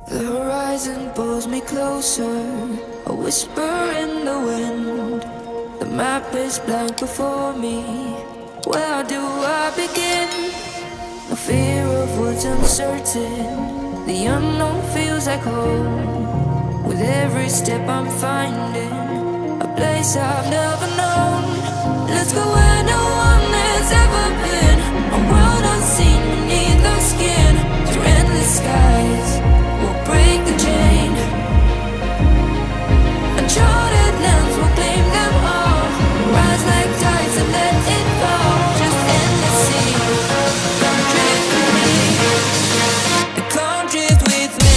The horizon pulls me closer, a whisper in the wind. The map is blank before me, where do I begin? No fear of what's uncertain, the unknown feels like home. With every step I'm finding a place I've never known. Let's go where no one has ever been, a world unseen beneath our skin. Through endless skies, we'll break the chain. Uncharted lands will claim them all. Rise like tides and let it fall. Just endless sea. Come drift with me. Come drift with me.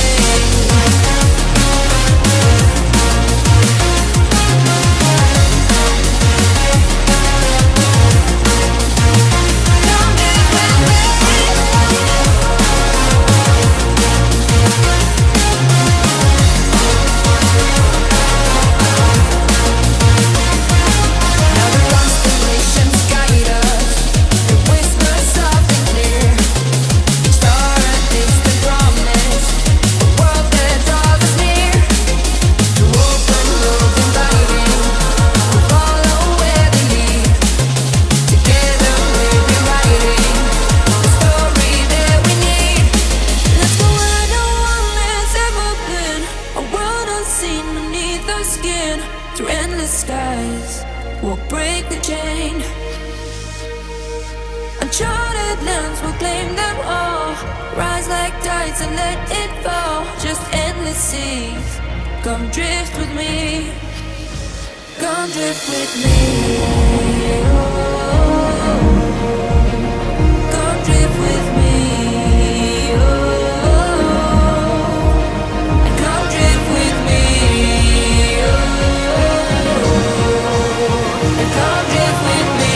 Uncharted lands will claim them all. Rise like tides and let it fall. Just endless seas. Come drift with me. Come drift with me. Oh, come drift with me. Oh, and come drift with me. Oh, and come drift with me.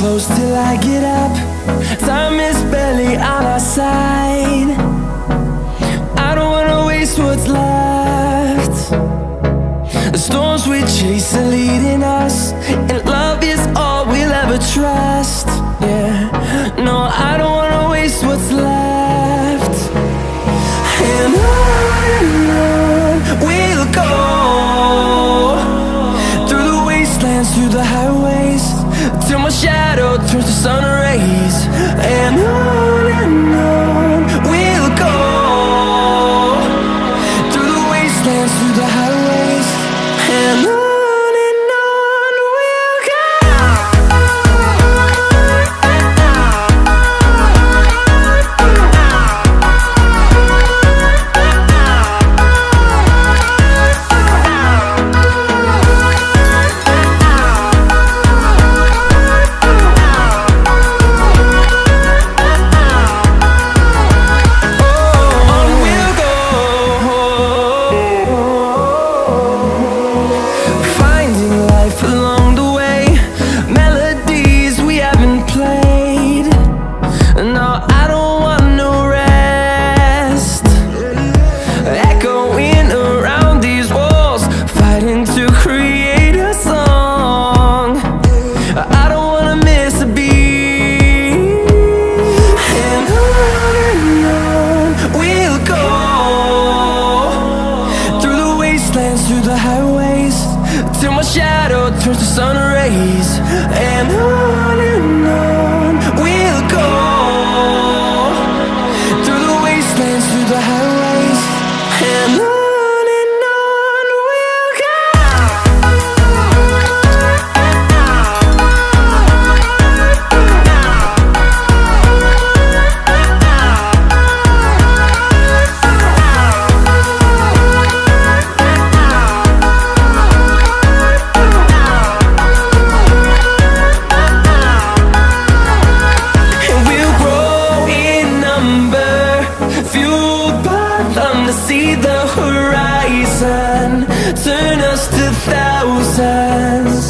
Close till I get up. Time is barely on our side. I don't wanna waste what's left. The storms we chase are leading us, and love is all we'll ever trust. Yeah, no, I don't wanna waste what's left. And on we'll go, through the wastelands, through the highways, till my shadow turns to sun rays. And on we'll go, through the wastelands, through the highways. And on we'll go. till my shadow turns to sun rays. And on we'll go, through the wastelands, through the highways, and on we'll go. See the horizon turn us to thousands,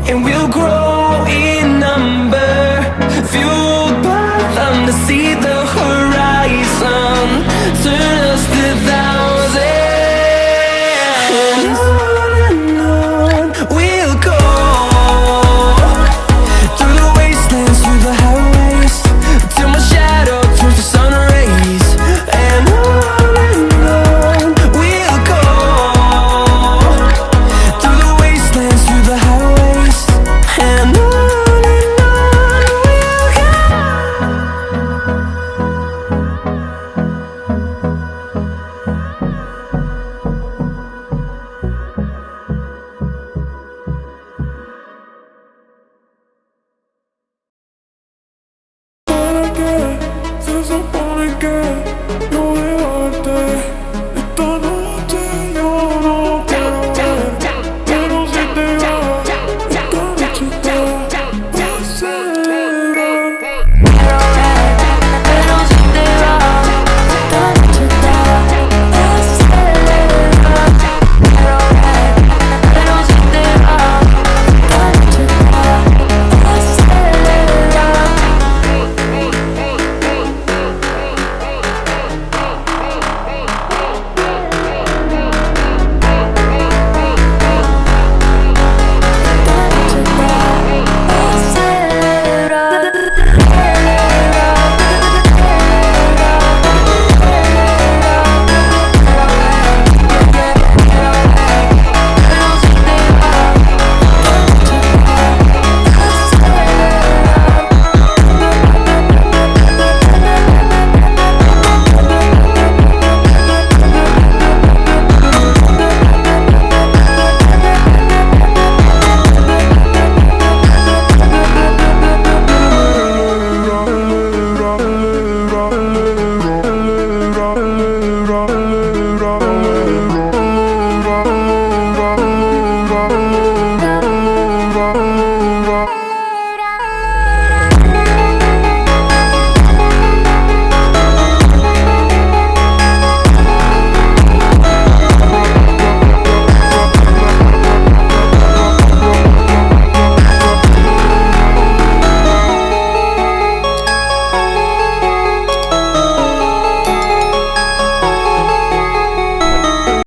and we'll grow